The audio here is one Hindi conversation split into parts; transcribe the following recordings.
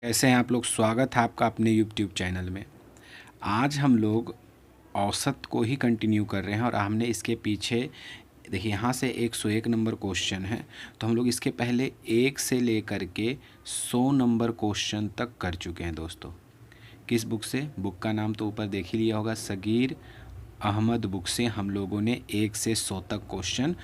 कैसे हैं आप लोग। स्वागत है आपका अपने यूट्यूब चैनल में। आज हम लोग औसत को ही कंटिन्यू कर रहे हैं और हमने इसके पीछे देखिए यहाँ से 101 नंबर क्वेश्चन है, तो हम लोग इसके पहले 1 से लेकर के 100 नंबर क्वेश्चन तक कर चुके हैं दोस्तों। किस बुक से? बुक का नाम तो ऊपर देख ही लिया होगा, सगीर अहमद बुक से हम लोगों ने 1 से 100 तक क्वेश्चन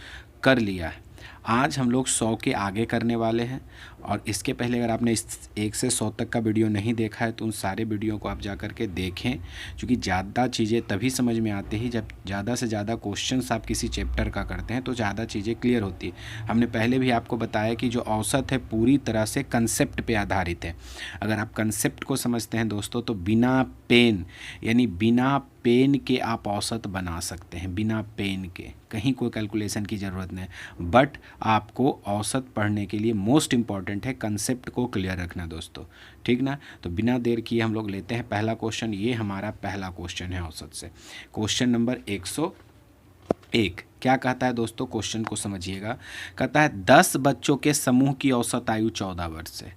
कर लिया है। आज हम लोग 100 के आगे करने वाले हैं और इसके पहले अगर आपने इस 1 से 100 तक का वीडियो नहीं देखा है तो उन सारे वीडियो को आप जा कर के देखें, क्योंकि ज़्यादा चीज़ें तभी समझ में आती हैं जब ज़्यादा से ज़्यादा क्वेश्चंस आप किसी चैप्टर का करते हैं तो ज़्यादा चीज़ें क्लियर होती है। हमने पहले भी आपको बताया कि जो औसत है पूरी तरह से कंसेप्ट पे आधारित है। अगर आप कंसेप्ट को समझते हैं दोस्तों तो बिना पेन यानी बिना पेन के आप औसत बना सकते हैं, बिना पेन के कहीं कोई कैलकुलेशन की ज़रूरत नहीं। बट आपको औसत पढ़ने के लिए मोस्ट इम्पॉर्टेंट है कंसेप्ट को क्लियर रखना दोस्तों, ठीक ना। तो बिना देर किए हम लोग लेते हैं पहला क्वेश्चन। ये हमारा पहला क्वेश्चन है औसत से, क्वेश्चन नंबर 101। क्या कहता है दोस्तों, क्वेश्चन को समझिएगा। कहता है 10 बच्चों के समूह की औसत आयु 14 वर्ष है।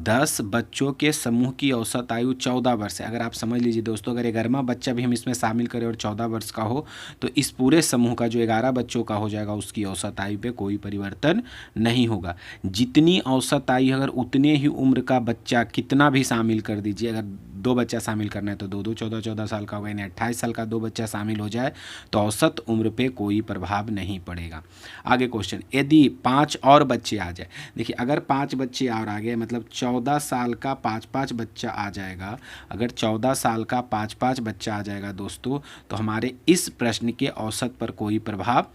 10 बच्चों के समूह की औसत आयु 14 वर्ष है। अगर आप समझ लीजिए दोस्तों, अगर 11वां बच्चा भी हम इसमें शामिल करें और 14 वर्ष का हो तो इस पूरे समूह का जो 11 बच्चों का हो जाएगा उसकी औसत आयु पे कोई परिवर्तन नहीं होगा। जितनी औसत आयु अगर उतने ही उम्र का बच्चा कितना भी शामिल कर दीजिए, अगर 2 बच्चा शामिल करना है तो 2 14 साल का होगा, यानी 28 साल का 2 बच्चा शामिल हो जाए तो औसत उम्र पे कोई प्रभाव नहीं पड़ेगा। आगे क्वेश्चन, यदि 5 और बच्चे आ जाए। देखिए अगर 5 बच्चे और आ गए मतलब 14 साल का 5 बच्चा आ जाएगा। अगर 14 साल का 5 बच्चा आ जाएगा दोस्तों तो हमारे इस प्रश्न के औसत पर कोई प्रभाव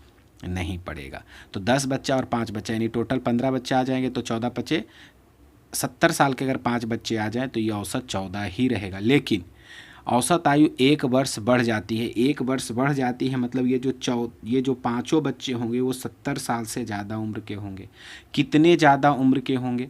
नहीं पड़ेगा। तो 10 बच्चा और 5 बच्चा यानी टोटल 15 बच्चे आ जाएंगे, तो 14 बच्चे 70 साल के अगर 5 बच्चे आ जाएं तो ये औसत 14 ही रहेगा। लेकिन औसत आयु 1 वर्ष बढ़ जाती है। 1 वर्ष बढ़ जाती है मतलब ये जो पाँचों बच्चे होंगे वो 70 साल से ज़्यादा उम्र के होंगे। कितने ज़्यादा उम्र के होंगे?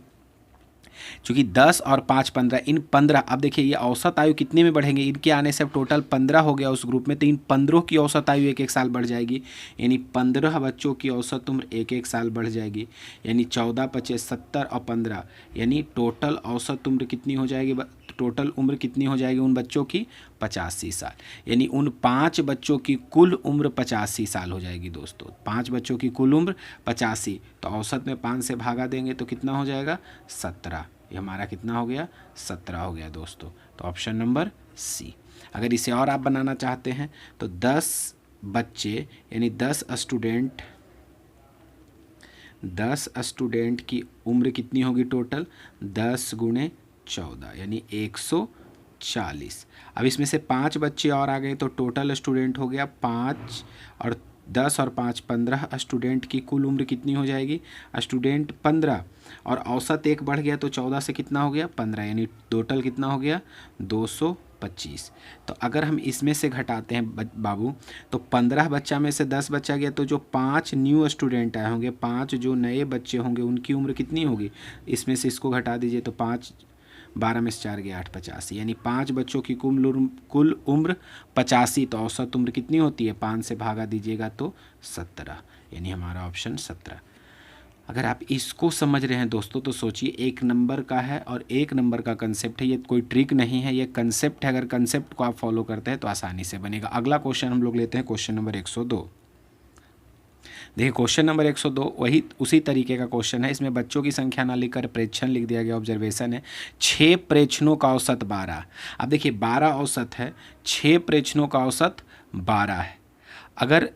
चूँकि 10 और 5 15, इन 15, अब देखिए ये औसत आयु कितने में बढ़ेंगे, इनके आने से अब टोटल 15 हो गया उस ग्रुप में, तो इन 15 की औसत आयु 1 साल बढ़ जाएगी। यानी 15 बच्चों की औसत उम्र 1 साल बढ़ जाएगी। यानी 14 25 70 और 15 यानी टोटल औसत उम्र कितनी हो जाएगी? टोटल उम्र कितनी हो जाएगी उन बच्चों की? 85 साल। यानी उन 5 बच्चों की कुल उम्र 85 साल हो जाएगी दोस्तों। 5 बच्चों की कुल उम्र 85, तो औसत में 5 से भागा देंगे तो कितना हो जाएगा? 17। ये हमारा कितना हो गया? 17 हो गया दोस्तों। तो ऑप्शन नंबर सी। अगर इसे और आप बनाना चाहते हैं तो 10 बच्चे यानी 10 स्टूडेंट की उम्र कितनी होगी टोटल? 10 × 14 यानी 140। अब इसमें से 5 बच्चे और आ गए तो टोटल स्टूडेंट हो गया 5 और 10 और 5 15 स्टूडेंट की कुल उम्र कितनी हो जाएगी? स्टूडेंट 15 और औसत 1 बढ़ गया तो 14 से कितना हो गया? 15, यानी टोटल कितना हो गया? 225। तो अगर हम इसमें से घटाते हैं बाबू तो 15 बच्चा में से 10 बच्चा गया तो जो 5 न्यू स्टूडेंट आए होंगे, 5 जो नए बच्चे होंगे उनकी उम्र कितनी होगी? इसमें से इसको घटा दीजिए तो 5 12 में से 4 गया 8 85, यानी 5 बच्चों की कुल उम्र 85, तो औसत उम्र कितनी होती है? 5 से भागा दीजिएगा तो 17, यानी हमारा ऑप्शन 17। अगर आप इसको समझ रहे हैं दोस्तों तो सोचिए 1 नंबर का है और 1 नंबर का कंसेप्ट है, ये कोई ट्रिक नहीं है, ये कंसेप्ट है। अगर कंसेप्ट को आप फॉलो करते हैं तो आसानी से बनेगा। अगला क्वेश्चन हम लोग लेते हैं, क्वेश्चन नंबर 102। देखिए क्वेश्चन नंबर 102 वही उसी तरीके का क्वेश्चन है। इसमें बच्चों की संख्या ना लिखकर प्रेक्षण लिख दिया गया, ऑब्जर्वेशन है। 6 प्रेक्षणों का औसत 12। अब देखिए 12 औसत है, 6 प्रेक्षणों का औसत 12 है। अगर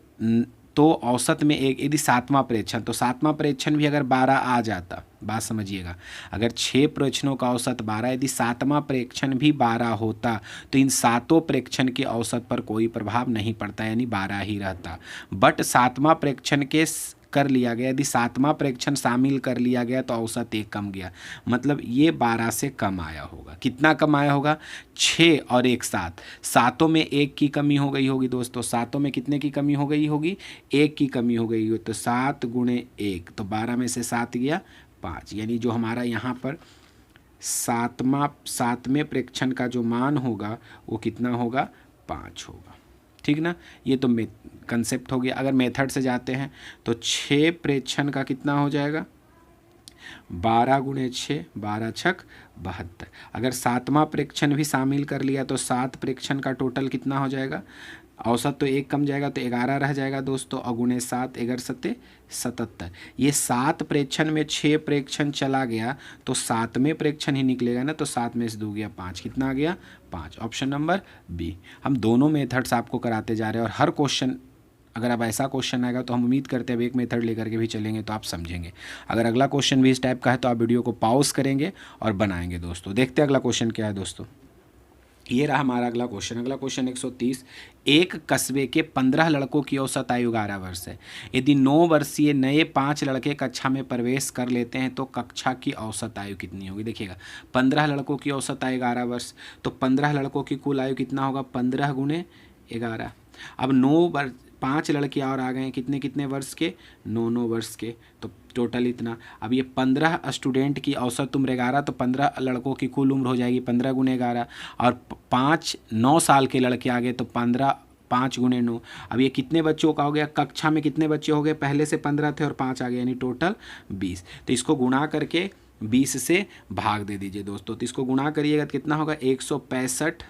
तो औसत में एक यदि 7वां प्रेक्षण, तो 7वां प्रेक्षण भी अगर 12 आ जाता, बात समझिएगा, अगर 6 प्रेक्षणों का औसत 12 यदि 7वां प्रेक्षण भी 12 होता तो इन 7 प्रेक्षण के औसत पर कोई प्रभाव नहीं पड़ता, यानी 12 ही रहता। बट 7वां प्रेक्षण के कर लिया गया, यदि 7वां प्रेक्षण शामिल कर लिया गया तो औसत 1 कम गया, मतलब ये 12 से कम आया होगा। कितना कम आया होगा? 6 और 1 7, सातों में 1 की कमी हो गई होगी दोस्तों। सातों में कितने की कमी हो गई होगी? 1 की कमी हो गई होगी। तो 7 × 1, तो 12 में से 7 गया 5, यानी जो हमारा यहाँ पर 7वें प्रेक्षण का जो मान होगा वो कितना होगा? 5 होगा, ठीक ना। ये तो कंसेप्ट हो गया। अगर मेथड से जाते हैं तो 6 प्रेक्षण का कितना हो जाएगा? 12 गुणे 6, 12 छक 72। अगर 7वां प्रेक्षण भी शामिल कर लिया तो 7 प्रेक्षण का टोटल कितना हो जाएगा? औसत तो एक कम जाएगा तो 11 रह जाएगा दोस्तों, और गुणे 7, 11 सत्ते 77। ये 7 प्रेक्षण में 6 प्रेक्षण चला गया तो 7वें प्रेक्षण ही निकलेगा ना, तो 7 में से 2 गया 5, कितना आ गया? 5। Option number B. हम दोनों मेथड्स आपको कराते जा रहे हैं, और हर क्वेश्चन अगर अब ऐसा क्वेश्चन आएगा तो हम उम्मीद करते हैं अब एक मेथड लेकर के भी चलेंगे तो आप समझेंगे। अगर अगला क्वेश्चन भी इस टाइप का है तो आप वीडियो को पॉज करेंगे और बनाएंगे दोस्तों। देखते हैं अगला क्वेश्चन क्या है दोस्तों। ये रहा हमारा अगला क्वेश्चन। अगला क्वेश्चन 130। एक कस्बे के 15 लड़कों की औसत आयु 11 वर्ष है। यदि 9 वर्षीय नए 5 लड़के कक्षा में प्रवेश कर लेते हैं तो कक्षा की औसत आयु कितनी होगी? देखिएगा, 15 लड़कों की औसत आयु 11 वर्ष, तो 15 लड़कों की कुल आयु कितना होगा? 15 गुणे 11। अब 5 लड़के और आ गए हैं, कितने कितने वर्ष के? 9 वर्ष के, तो टोटल इतना। अब ये 15 स्टूडेंट की औसत उम्र 11, तो 15 लड़कों की कुल उम्र हो जाएगी 15 गुणे 11, और 5 9 साल के लड़के आ गए तो 15 5 गुणे 9। अब ये कितने बच्चों का हो गया? कक्षा में कितने बच्चे हो गए? पहले से 15 थे और 5 आ गए, यानी टोटल 20। तो इसको गुणा करके 20 से भाग दे दीजिए दोस्तों। तो इसको गुणा करिएगा तो कितना होगा? 165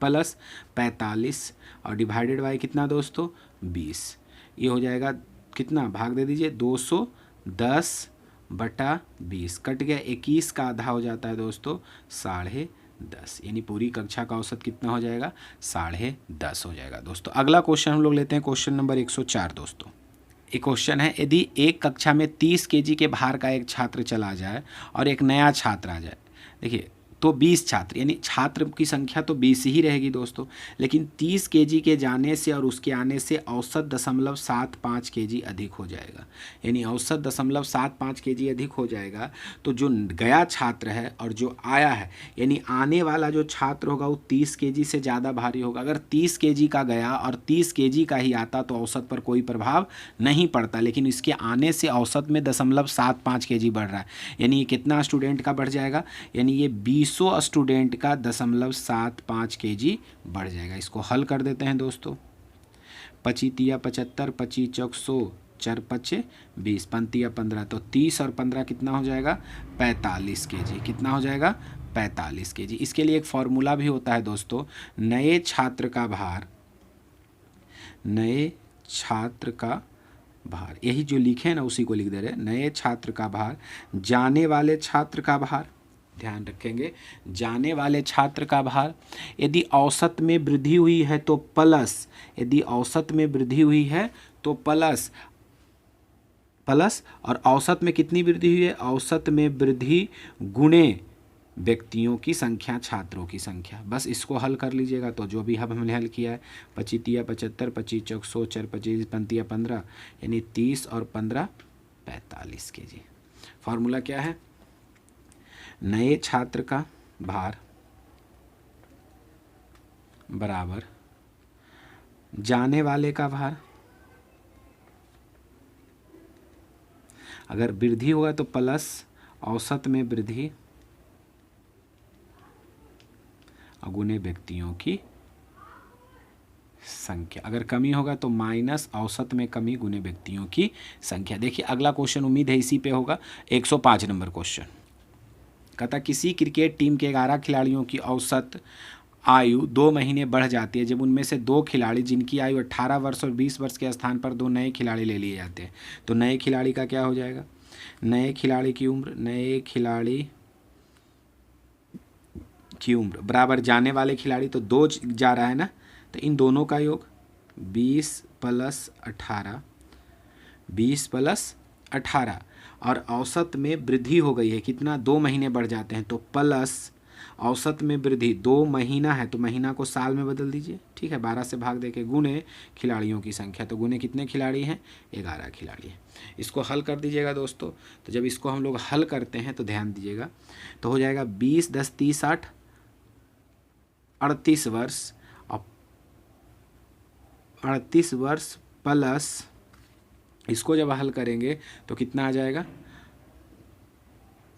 प्लस 45 और डिवाइडेड बाय कितना दोस्तों? 20। ये हो जाएगा कितना? भाग दे दीजिए, 210/20 कट गया, 21 का आधा हो जाता है दोस्तों 10.5, यानी पूरी कक्षा का औसत कितना हो जाएगा? 10.5 हो जाएगा दोस्तों। अगला क्वेश्चन हम लोग लेते हैं, क्वेश्चन नंबर 104 दोस्तों। एक क्वेश्चन है, यदि एक कक्षा में 30 kg के भार का एक छात्र चला जाए और एक नया छात्र आ जाए, देखिए तो 20 छात्र, यानी छात्र की संख्या तो 20 ही रहेगी दोस्तों, लेकिन 30 kg के जाने से और उसके आने से औसत 0.75 kg अधिक हो जाएगा, यानी औसत 0.75 kg अधिक हो जाएगा। तो जो गया छात्र है और जो आया है, यानी आने वाला जो छात्र होगा वो 30 kg से ज़्यादा भारी होगा। अगर 30 kg का गया और 30 kg का ही आता तो औसत पर कोई प्रभाव नहीं पड़ता, लेकिन इसके आने से औसत में 0.75 kg बढ़ रहा है, यानी ये कितना स्टूडेंट का बढ़ जाएगा? यानी ये 200 स्टूडेंट का 0.75 kg बढ़ जाएगा। इसको हल कर देते हैं दोस्तों। 25 75, 25 चौक 100, 4 5 20, 5 15, तो 30 और 15 कितना हो जाएगा? 45 kg। कितना हो जाएगा? 45 kg। इसके लिए एक फॉर्मूला भी होता है दोस्तों, नए छात्र का भार, नए छात्र का भार, यही जो लिखे हैं ना उसी को लिख दे रहे हैं, नए छात्र का भार जाने वाले छात्र का भार, ध्यान रखेंगे, जाने वाले छात्र का भार, यदि औसत में वृद्धि हुई है तो प्लस, यदि औसत में वृद्धि हुई है तो प्लस, और औसत में कितनी वृद्धि हुई है? औसत में वृद्धि गुणे व्यक्तियों की संख्या, छात्रों की संख्या। बस इसको हल कर लीजिएगा तो जो भी हमने हल किया है, 25 75, 25 चौक 100, 4 25, 5 15, यानी 30 और 15 45 kg। फॉर्मूला क्या है? नए छात्र का भार बराबर जाने वाले का भार, अगर वृद्धि होगा तो प्लस औसत में वृद्धि गुणे व्यक्तियों की संख्या, अगर कमी होगा तो माइनस औसत में कमी गुणे व्यक्तियों की संख्या। देखिए अगला क्वेश्चन उम्मीद है इसी पे होगा, 105 नंबर क्वेश्चन। कहता किसी क्रिकेट टीम के 11 खिलाड़ियों की औसत आयु 2 महीने बढ़ जाती है जब उनमें से 2 खिलाड़ी जिनकी आयु 18 वर्ष और 20 वर्ष के स्थान पर 2 नए खिलाड़ी ले लिए जाते हैं। तो नए खिलाड़ी का क्या हो जाएगा? नए खिलाड़ी की उम्र, नए खिलाड़ी की उम्र बराबर जाने वाले खिलाड़ी, तो 2 जा रहा है ना, तो इन दोनों का योग 20 + 18, 20 + 18, और औसत में वृद्धि हो गई है कितना? 2 महीने बढ़ जाते हैं, तो प्लस औसत में वृद्धि 2 महीना है तो महीना को साल में बदल दीजिए, ठीक है, 12 से भाग देके गुणे खिलाड़ियों की संख्या, तो गुणे कितने खिलाड़ी हैं? 11 खिलाड़ी हैं। इसको हल कर दीजिएगा दोस्तों। तो जब इसको हम लोग हल करते हैं तो ध्यान दीजिएगा, तो हो जाएगा 20 × 10 = 30 = 38 वर्ष, और 38 वर्ष प्लस इसको जब हल करेंगे तो कितना आ जाएगा?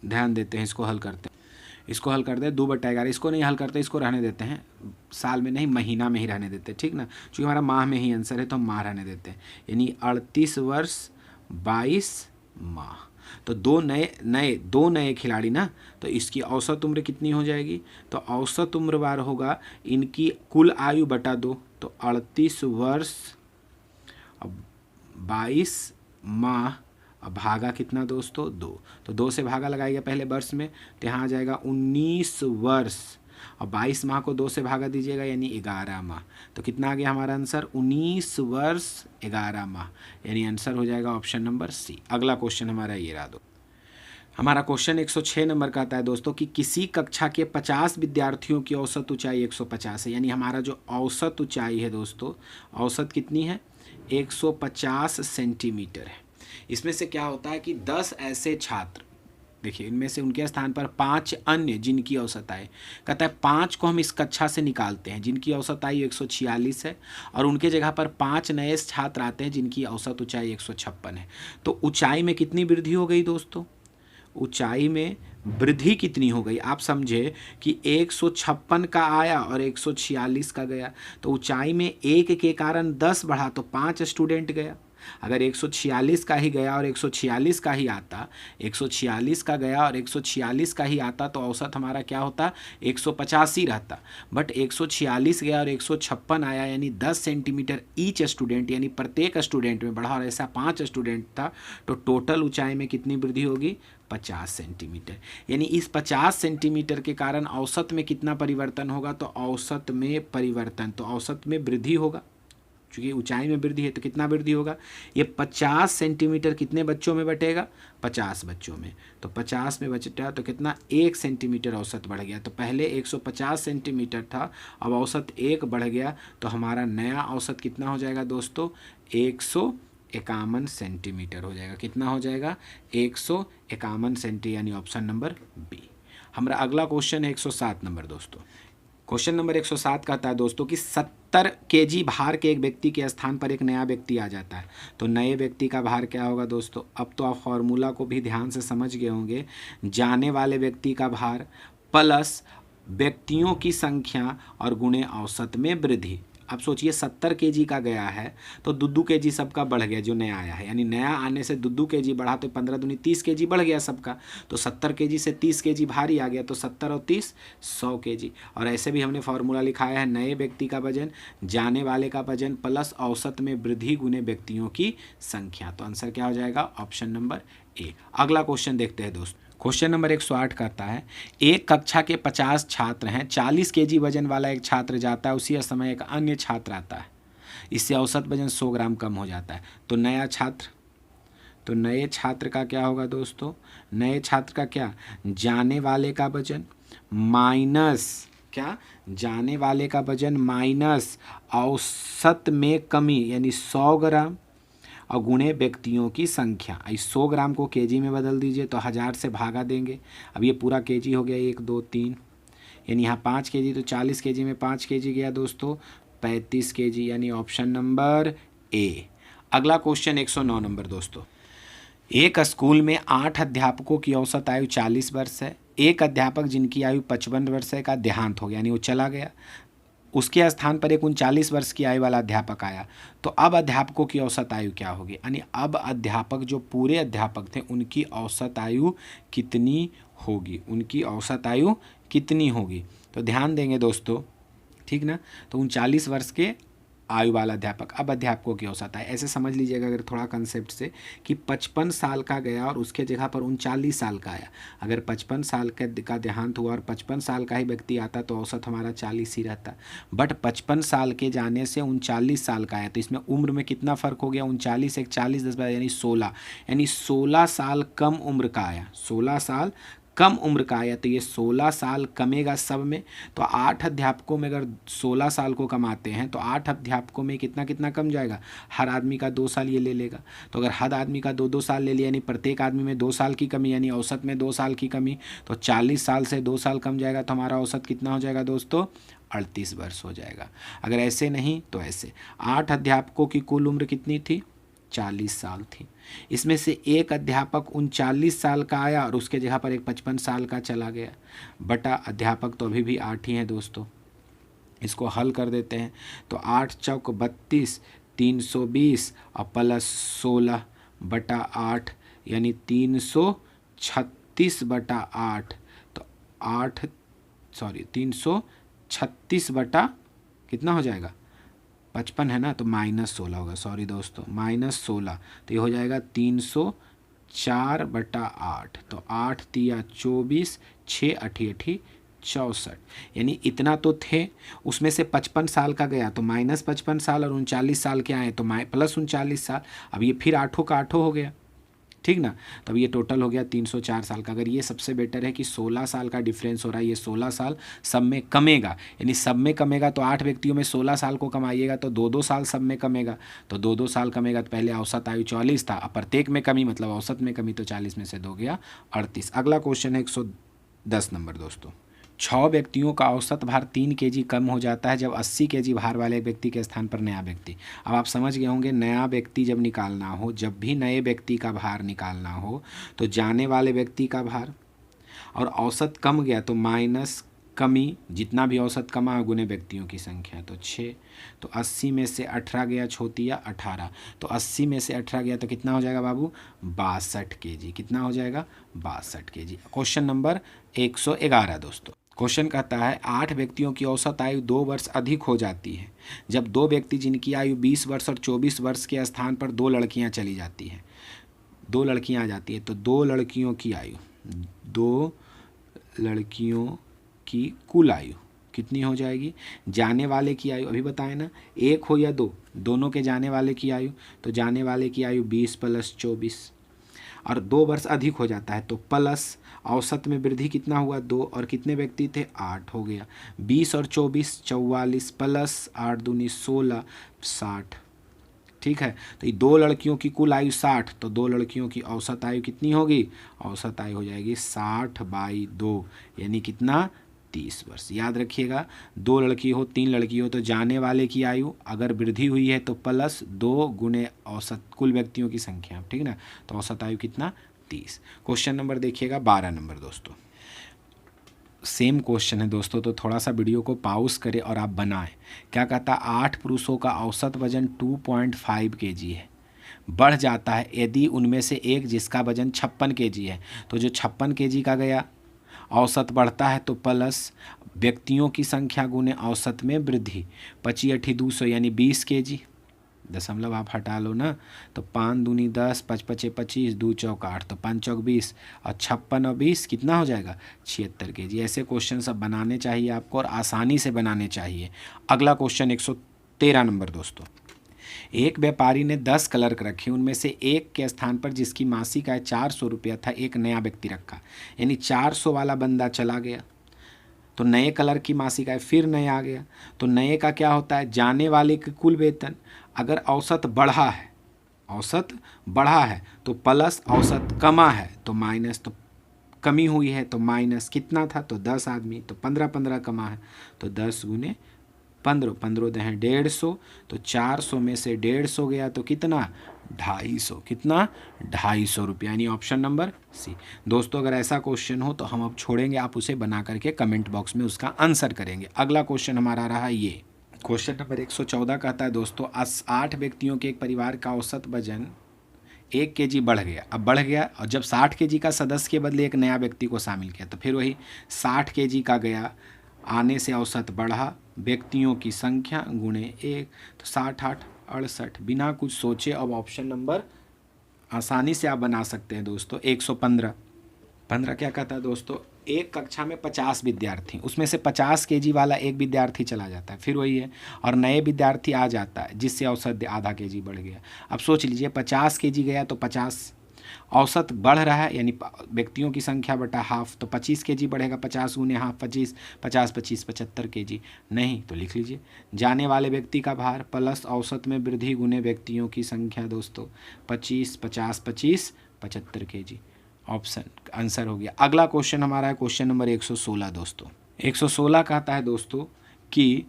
ध्यान देते हैं, इसको हल करते हैं, इसको हल करते हैं 2/11। इसको नहीं हल करते, इसको रहने देते हैं, साल में नहीं महीना में ही रहने देते हैं, ठीक ना, क्योंकि हमारा माह में ही आंसर है तो हम माह रहने देते हैं, यानी 38 वर्ष 22 माह। तो दो नए खिलाड़ी ना, तो इसकी औसत उम्र कितनी हो जाएगी? तो औसत उम्र बार होगा इनकी कुल आयु बटा 2, तो 38 वर्ष 22 माह, अब भागा कितना दोस्तों? 2, तो 2 से भागा लगाइएगा पहले वर्ष में, तो यहाँ आ जाएगा 19 वर्ष, और 22 माह को 2 से भागा दीजिएगा यानी 11 माह। तो कितना आ गया हमारा आंसर? 19 वर्ष 11 माह, यानी आंसर हो जाएगा ऑप्शन नंबर सी। अगला क्वेश्चन हमारा ये रहा दो। हमारा क्वेश्चन 106 नंबर का आता है दोस्तों कि किसी कक्षा के 50 विद्यार्थियों की औसत ऊंचाई 150 है, यानी हमारा जो औसत ऊंचाई है दोस्तों, औसत कितनी है? 150 सेंटीमीटर है। इसमें से क्या होता है कि 10 ऐसे छात्र, देखिए इनमें से उनके स्थान पर 5 अन्य जिनकी औसत आए, कहता है 5 को हम इस कक्षा से निकालते हैं जिनकी औसत आयु 146 है, और उनके जगह पर 5 नए छात्र आते हैं जिनकी औसत ऊंचाई 156 है। तो ऊंचाई में कितनी वृद्धि हो गई दोस्तों? ऊंचाई में वृद्धि कितनी हो गई? आप समझे कि 156 का आया और 146 का गया, तो ऊंचाई में 1 के कारण 10 बढ़ा, तो 5 स्टूडेंट गया। अगर 146 का ही गया और 146 का ही आता, 146 का गया और 146 का ही आता, तो औसत हमारा क्या होता? 150 ही रहता। बट 146 गया और 156 आया, यानी 10 सेंटीमीटर ईच स्टूडेंट, यानी प्रत्येक स्टूडेंट में बढ़ा, और ऐसा 5 स्टूडेंट था, तो टोटल ऊंचाई में कितनी वृद्धि होगी? 50 सेंटीमीटर। यानी इस 50 सेंटीमीटर के कारण औसत में कितना परिवर्तन होगा? तो औसत में परिवर्तन, तो औसत में वृद्धि होगा, क्योंकि ऊंचाई में वृद्धि है तो कितना वृद्धि होगा? ये 50 सेंटीमीटर कितने बच्चों में बटेगा? 50 बच्चों में, तो 50 में बचता तो कितना? 1 सेंटीमीटर औसत बढ़ गया। तो पहले 150 सेंटीमीटर था, अब औसत 1 बढ़ गया, तो हमारा नया औसत कितना हो जाएगा दोस्तों? 151 सेंटीमीटर हो जाएगा। कितना हो जाएगा? 151 सेंटी, यानी ऑप्शन नंबर बी। हमारा अगला क्वेश्चन है 107 नंबर दोस्तों। क्वेश्चन नंबर 107 कहता है दोस्तों कि 70 केजी भार के एक व्यक्ति के स्थान पर एक नया व्यक्ति आ जाता है, तो नए व्यक्ति का भार क्या होगा दोस्तों? अब तो आप फॉर्मूला को भी ध्यान से समझ गए होंगे। जाने वाले व्यक्ति का भार प्लस व्यक्तियों की संख्या और गुणे औसत में वृद्धि। अब सोचिए 70 केजी का गया है, तो 2 केजी सबका बढ़ गया जो नया आया है, यानी नया आने से 2 केजी बढ़ा, तो 15 दूनी 30 केजी बढ़ गया सबका। तो 70 केजी से 30 केजी भारी आ गया, तो 70 और 30 100 केजी। और ऐसे भी हमने फॉर्मूला लिखाया है, नए व्यक्ति का वजन जाने वाले का वजन प्लस औसत में वृद्धि गुने व्यक्तियों की संख्या। तो आंसर क्या हो जाएगा? Option number A. अगला क्वेश्चन देखते हैं दोस्तों। क्वेश्चन नंबर 108 कहता है एक कक्षा के 50 छात्र हैं, 40 केजी वजन वाला एक छात्र जाता है, उसी समय एक अन्य छात्र आता है, इससे औसत वजन 100 ग्राम कम हो जाता है। तो नए छात्र का क्या होगा दोस्तों? नए छात्र का क्या? जाने वाले का वजन माइनस क्या? जाने वाले का वजन माइनस औसत में कमी, यानी 100 ग्राम, और गुणे व्यक्तियों की संख्या। इस 100 ग्राम को केजी में बदल दीजिए, तो 1000 से भागा देंगे। अब ये पूरा केजी हो गया 1 2 3, यानी यहाँ 5 केजी, तो 40 केजी में 5 केजी गया दोस्तों 35 केजी, यानी ऑप्शन नंबर ए। अगला क्वेश्चन 109 नंबर दोस्तों। एक स्कूल में 8 अध्यापकों की औसत आयु 40 वर्ष है। एक अध्यापक जिनकी आयु 55 वर्ष है का देहांत हो गया, यानी वो चला गया, उसके स्थान पर एक 39 वर्ष की आयु वाला अध्यापक आया। तो अब अध्यापकों की औसत आयु क्या होगी? यानी अब अध्यापक जो पूरे अध्यापक थे उनकी औसत आयु कितनी होगी? उनकी औसत आयु कितनी होगी? तो ध्यान देंगे दोस्तों, ठीक ना। तो 39 वर्ष के आयु वाला अध्यापक, अब अध्यापकों की औसत आयु ऐसे समझ लीजिएगा अगर थोड़ा कंसेप्ट से, कि 55 साल का गया और उसके जगह पर 39 साल का आया। अगर 55 साल का देहांत हुआ और 55 साल का ही व्यक्ति आता तो औसत हमारा 40 ही रहता। बट 55 साल के जाने से 39 साल का आया, तो इसमें उम्र में कितना फ़र्क हो गया? 39 एक 40 10 यानी 16, यानी 16 साल कम उम्र का आया, 16 साल कम उम्र का आया। तो ये 16 साल कमेगा सब में, तो 8 अध्यापकों में अगर 16 साल को कमाते हैं तो 8 अध्यापकों में कितना कितना कम जाएगा? हर आदमी का 2 साल ये ले लेगा। तो अगर हर आदमी का 2 2 साल ले लिया, यानी प्रत्येक आदमी में 2 साल की कमी, यानी औसत में 2 साल की कमी, तो 40 साल से 2 साल कम जाएगा, तो हमारा औसत कितना हो जाएगा दोस्तों? 38 वर्ष हो जाएगा। अगर ऐसे नहीं तो ऐसे। 8 अध्यापकों की कुल उम्र कितनी थी? 40 साल थी। इसमें से एक अध्यापक 39 साल का आया और उसके जगह पर एक 55 साल का चला गया, बटा अध्यापक तो अभी भी 8 ही हैं दोस्तों। इसको हल कर देते हैं, तो 8 चौक 32, 320 और प्लस 16 बटा 8, यानी 336/8, तो 336 कितना हो जाएगा, 55 है ना, तो -16 होगा, सॉरी दोस्तों -16, तो ये हो जाएगा 304/8, तो 8 तिया 24, 6 अठी 64, यानी इतना तो थे, उसमें से 55 साल का गया तो -55 साल और 39 साल के आए तो +39 साल। अब ये फिर 8 का 8 हो गया, ठीक ना, तब ये टोटल हो गया 304 साल का। अगर ये सबसे बेटर है कि 16 साल का डिफरेंस हो रहा है, ये 16 साल सब में कमेगा, यानी सब में कमेगा, तो 8 व्यक्तियों में 16 साल को कमाइएगा तो 2-2 साल सब में कमेगा, तो 2-2 साल कमेगा, तो पहले औसत आयु 44 था, अब प्रत्येक में कमी मतलब औसत में कमी, तो 40 में से 2 गया 38। अगला क्वेश्चन है 110 नंबर दोस्तों। 6 व्यक्तियों का औसत भार 3 kg कम हो जाता है जब 80 kg भार वाले व्यक्ति के स्थान पर नया व्यक्ति। अब आप समझ गए होंगे, नया व्यक्ति जब निकालना हो, जब भी नए व्यक्ति का भार निकालना हो तो जाने वाले व्यक्ति का भार और औसत कम गया तो माइनस कमी, जितना भी औसत कमा गुने व्यक्तियों की संख्या, तो 6, तो 80 में से 18 गया, छोटिया 18, तो 80 में से 18 गया तो कितना हो जाएगा बाबू, 62 kg, कितना हो जाएगा, 62 kg। क्वेश्चन नंबर 111 दोस्तों। क्वेश्चन कहता है 8 व्यक्तियों की औसत आयु 2 वर्ष अधिक हो जाती है जब 2 व्यक्ति जिनकी आयु 20 वर्ष और 24 वर्ष के स्थान पर 2 लड़कियां चली जाती हैं, 2 लड़कियां आ जाती है, तो 2 लड़कियों की आयु, 2 लड़कियों की कुल आयु कितनी हो जाएगी, जाने वाले की आयु अभी बताए ना, 1 हो या 2, दोनों के जाने वाले की आयु, तो जाने वाले की आयु 20 + 24 और 2 वर्ष अधिक हो जाता है, तो प्लस औसत में वृद्धि कितना हुआ, 2, और कितने व्यक्ति थे, 8 हो गया, 20 और 24 44 प्लस 8 दूनी 16 60, ठीक है। तो ये 2 लड़कियों की कुल आयु 60, तो 2 लड़कियों की औसत आयु कितनी होगी, औसत आयु हो जाएगी 60/2, यानी कितना, 30 वर्ष। याद रखिएगा, 2 लड़की हो 3 लड़की हो तो जाने वाले की आयु अगर वृद्धि हुई है तो +2 गुने औसत कुल व्यक्तियों की संख्या, ठीक ना, तो औसत आयु कितना, 30। क्वेश्चन नंबर देखिएगा 12 नंबर दोस्तों। सेम क्वेश्चन है दोस्तों, तो थोड़ा सा वीडियो को पॉज करें और आप बनाएं। क्या कहता है, 8 पुरुषों का औसत वजन 2.5 kg है, बढ़ जाता है यदि उनमें से एक जिसका वजन 56 kg है, तो जो 56 kg का गया औसत बढ़ता है तो प्लस व्यक्तियों की संख्या गुने औसत में वृद्धि, 25 × 200 यानी 20 kg, दशमलव आप हटा लो ना, तो 5 दूनी 10, 5 × 5 = 25, 2 चौक 8, तो 5 चौक 20 और 56 और 20 कितना हो जाएगा, 76 kg। ऐसे क्वेश्चन सब बनाने चाहिए आपको और आसानी से बनाने चाहिए। अगला क्वेश्चन 113 नंबर दोस्तों। एक व्यापारी ने 10 क्लर्क रखे, उनमें से एक के स्थान पर जिसकी मासिक आय 400 रुपया था एक नया व्यक्ति रखा, यानी 400 वाला बंदा चला गया तो नए क्लर्क की मासिक आय फिर नया आ गया, तो नए का क्या होता है, जाने वाले के कुल वेतन अगर औसत बढ़ा है, औसत बढ़ा है तो प्लस, औसत कमा है तो माइनस, तो कमी हुई है तो माइनस, कितना था तो 10 आदमी, तो 15 कमा है तो 10 × 15, 15 दे 150, तो 400 में से 150 गया तो कितना, 250, कितना, 250 रुपया, यानी ऑप्शन नंबर सी। दोस्तों अगर ऐसा क्वेश्चन हो तो हम अब छोड़ेंगे, आप उसे बना करके कमेंट बॉक्स में उसका आंसर करेंगे। अगला क्वेश्चन हमारा रहा ये क्वेश्चन नंबर 114 कहता है दोस्तों, 8 व्यक्तियों के एक परिवार का औसत वजन 1 kg बढ़ गया, अब बढ़ गया और जब 60 kg का सदस्य के बदले एक नया व्यक्ति को शामिल किया तो फिर वही 60 kg का गया, आने से औसत बढ़ा, व्यक्तियों की संख्या गुणे 1, तो 60 8 68, बिना कुछ सोचे अब ऑप्शन नंबर आसानी से आप बना सकते हैं दोस्तों। 115 क्या कहता है दोस्तों, एक कक्षा में 50 विद्यार्थी, उसमें से 50 kg वाला एक विद्यार्थी चला जाता है, फिर वही है और नए विद्यार्थी आ जाता है जिससे औसत आधा kg बढ़ गया। अब सोच लीजिए 50 kg गया तो 50 औसत बढ़ रहा है, यानी व्यक्तियों की संख्या बटा हाफ, तो 25 kg बढ़ेगा, 50 × हाफ 25, 50 25 75 kg, नहीं तो लिख लीजिए जाने वाले व्यक्ति का भार प्लस औसत में वृद्धि गुने व्यक्तियों की संख्या दोस्तों, 25 50 25 75 kg, ऑप्शन आंसर हो गया। अगला क्वेश्चन हमारा है क्वेश्चन नंबर 116 दोस्तों। 116 कहता है दोस्तों कि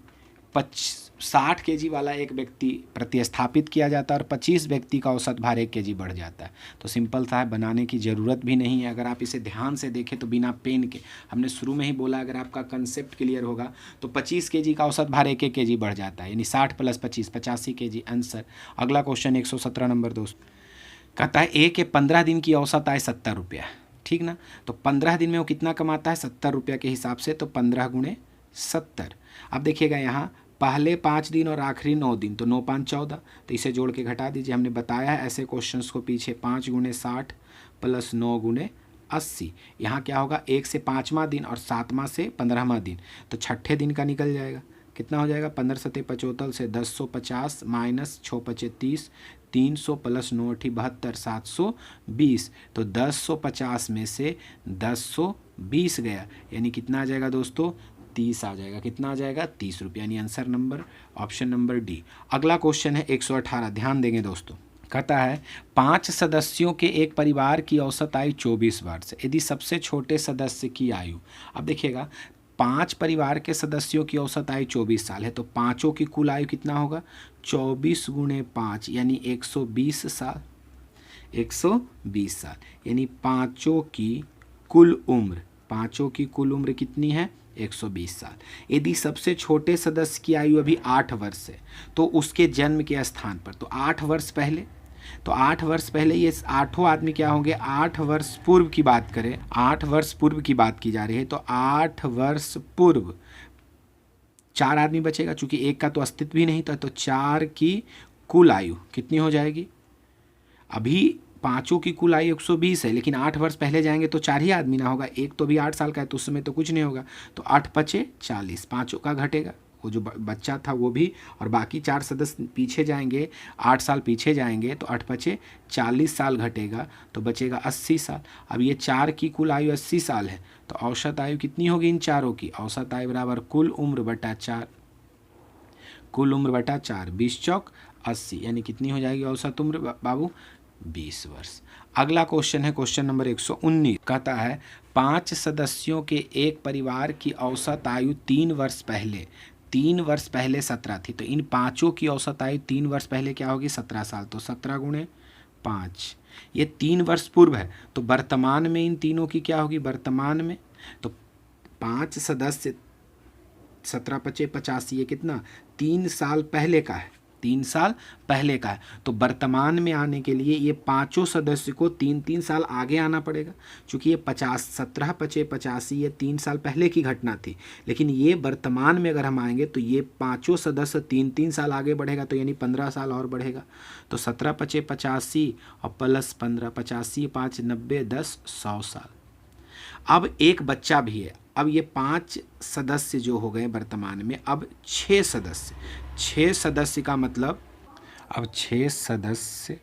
60 kg वाला एक व्यक्ति प्रतिस्थापित किया जाता है और 25 व्यक्ति का औसत भार 1 kg बढ़ जाता है, तो सिंपल सा है, बनाने की ज़रूरत भी नहीं है। अगर आप इसे ध्यान से देखें तो बिना पेन के, हमने शुरू में ही बोला अगर आपका कंसेप्ट क्लियर होगा तो 25 kg का औसत भार 1 kg बढ़ जाता है, यानी 60 + 25 85 kg आंसर। अगला क्वेश्चन 117 नंबर दोस्त। कहता है ए के 15 दिन की औसत आय 70 रुपया, ठीक ना। तो 15 दिन में वो कितना कमाता है 70 रुपया के हिसाब से, तो 15 गुणे 70। अब देखिएगा यहाँ पहले 5 दिन और आखिरी 9 दिन, तो 9 5 14, तो इसे जोड़ के घटा दीजिए। हमने बताया है ऐसे क्वेश्चंस को पीछे 5 गुणे 60 प्लस 9 गुणे 80। यहाँ क्या होगा 1 से 5वां दिन और 7वां से 15वां दिन, तो छठे दिन का निकल जाएगा। कितना हो जाएगा 15 सते 75 से 1050 माइनस 6 पचे 30, 300 प्लस 9 अठी 72, 720। तो 1050 में से 1020 गया, यानी कितना आ जाएगा दोस्तों 30 आ जाएगा। कितना आ जाएगा 30 रुपये, यानी answer number option number D. अगला क्वेश्चन है 118, ध्यान देंगे दोस्तों। कहता है 5 सदस्यों के एक परिवार की औसत आयु 24 वर्ष, यदि सबसे छोटे सदस्य की आयु, अब देखिएगा 5 परिवार के सदस्यों की औसत आयु 24 साल है, तो पाँचों की कुल आयु कितना होगा 24 गुणे 5 यानी 120 साल। 120 साल यानी पाँचों की कुल उम्र कितनी है 120 साल। यदि सबसे छोटे सदस्य की आयु अभी 8 वर्ष है, तो उसके जन्म के स्थान पर, तो 8 वर्ष पहले, तो 8 वर्ष पहले ये 8 आदमी क्या होंगे 8 वर्ष पूर्व की बात करें, 8 वर्ष पूर्व की बात की जा रही है, तो 8 वर्ष पूर्व 4 आदमी बचेगा, चूंकि एक का तो अस्तित्व भी नहीं था, तो 4 की कुल आयु कितनी हो जाएगी। अभी पाँचों की कुल आयु 120 है, लेकिन 8 वर्ष पहले जाएंगे तो 4 ही आदमी ना होगा, एक तो भी 8 साल का है, तो उस समय तो कुछ नहीं होगा, तो 8 पचे 40, पाँचों का घटेगा, वो जो बच्चा था वो भी, और बाकी 4 सदस्य पीछे जाएंगे 8 साल पीछे जाएंगे, तो 8 पचे 40 साल घटेगा, तो बचेगा 80 साल। अब ये 4 की कुल आयु 80 साल है, तो औसत आयु कितनी होगी इन चारों की, औसत आयु बराबर कुल उम्र बटा 4, कुल उम्र बटा 4, 20 चौक 80, यानी कितनी हो जाएगी औसत उम्र बाबू 20 वर्ष। अगला क्वेश्चन है क्वेश्चन नंबर 119, कहता है 5 सदस्यों के एक परिवार की औसत आयु 3 वर्ष पहले 17 थी, तो इन पाँचों की औसत आयु 3 वर्ष पहले क्या होगी 17 साल, तो 17 गुणे 5, ये 3 वर्ष पूर्व है, तो वर्तमान में इन तीनों की क्या होगी वर्तमान में, तो 5 सदस्य 17 पचे 85, ये कितना 3 साल पहले का है, 3 साल पहले का है, तो वर्तमान में आने के लिए ये पाँचों सदस्य को 3-3 साल आगे आना पड़ेगा, क्योंकि ये 17 पचे 85 ये 3 साल पहले की घटना थी, लेकिन ये वर्तमान में अगर हम आएंगे तो ये पाँचों सदस्य 3-3 साल आगे बढ़ेगा, तो यानी 15 साल और बढ़ेगा, तो 17 पचे 85 और प्लस 15, 85 5 90 10 100 साल। अब एक बच्चा भी है, अब ये 5 सदस्य जो हो गए वर्तमान में, अब 6 सदस्य का मतलब, अब 6 सदस्य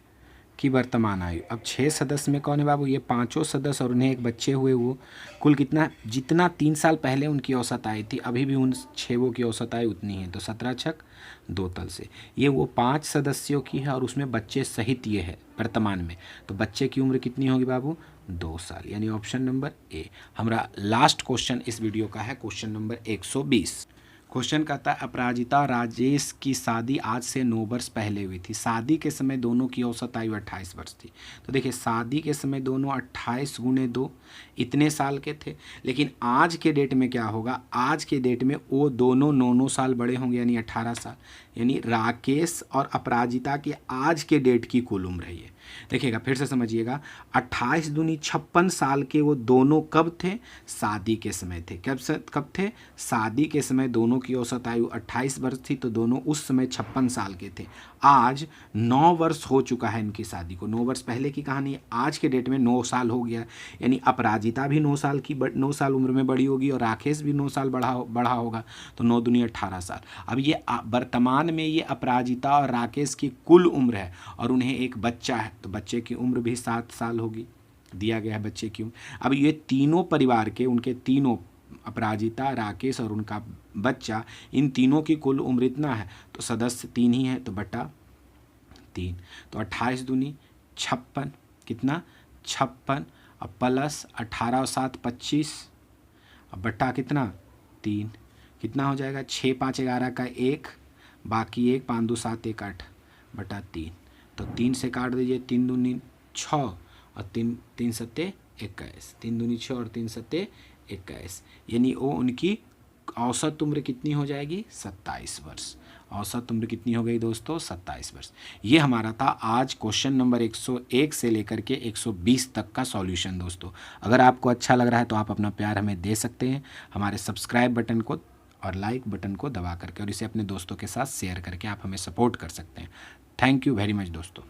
की वर्तमान आयु, अब 6 सदस्य में कौन है बाबू, ये पाँचों सदस्य और उन्हें एक बच्चे हुए, वो कुल कितना, जितना 3 साल पहले उनकी औसत आयु थी अभी भी उन 6 की औसत आयु उतनी है, तो 17 छक 2 तल से, ये वो 5 सदस्यों की है और उसमें बच्चे सहित ये है वर्तमान में, तो बच्चे की उम्र कितनी होगी बाबू 2 साल, यानी ऑप्शन नंबर ए हमारा लास्ट क्वेश्चन इस वीडियो का है, क्वेश्चन नंबर 120। क्वेश्चन कहता है अपराजिता और राजेश की शादी आज से 9 वर्ष पहले हुई थी, शादी के समय दोनों की औसत आयु 28 वर्ष थी। तो देखिए शादी के समय दोनों 28 गुणे 2 इतने साल के थे, लेकिन आज के डेट में क्या होगा, आज के डेट में वो दोनों 9 साल बड़े होंगे, यानी 18 साल, यानी राकेश और अपराजिता की आज के डेट की कुल उम्र है ये। देखिएगा फिर से समझिएगा, 28 दूनी 56 साल के वो दोनों कब थे, शादी के समय थे। कब थे, शादी के समय दोनों की औसत आयु 28 वर्ष थी, तो दोनों उस समय 56 साल के थे। आज 9 वर्ष हो चुका है इनकी शादी को, 9 वर्ष पहले की कहानी है, आज के डेट में 9 साल हो गया, यानी अपराजिता भी 9 साल उम्र में बड़ी होगी और राकेश भी 9 साल बढ़ा होगा, तो 9 दूनी 18 साल। अब ये वर्तमान में ये अपराजिता और राकेश की कुल उम्र है और उन्हें एक बच्चा है, तो बच्चे की उम्र भी 7 साल होगी, दिया गया है बच्चे की उम्र। अब ये तीनों परिवार के, उनके तीनों अपराजिता, राकेश और उनका बच्चा, इन तीनों की कुल उम्र इतना है, तो सदस्य 3 ही है, तो बटा 3, तो 28 दूनी 56, कितना 56 और प्लस 18 और 7 25 और बटा कितना 3, कितना हो जाएगा 6 5 11 का 1, बाकी 1 5 2 7 1 8 बटा 3, तो 3 से काट दीजिए, 3 दूनी 6 और 3 सत्ते 21, 3 दूनी 6 और 3 सत्ते 21, यानी वो उनकी औसत उम्र कितनी हो जाएगी? 27 वर्ष। औसत उम्र कितनी हो गई दोस्तों? 27 वर्ष। ये हमारा था आज क्वेश्चन नंबर 101 से लेकर के 120 तक का सॉल्यूशन दोस्तों। अगर आपको अच्छा लग रहा है तो आप अपना प्यार हमें दे सकते हैं हमारे सब्सक्राइब बटन को और लाइक बटन को दबा करके, और इसे अपने दोस्तों के साथ शेयर करके आप हमें सपोर्ट कर सकते हैं। थैंक यू वेरी मच दोस्तों।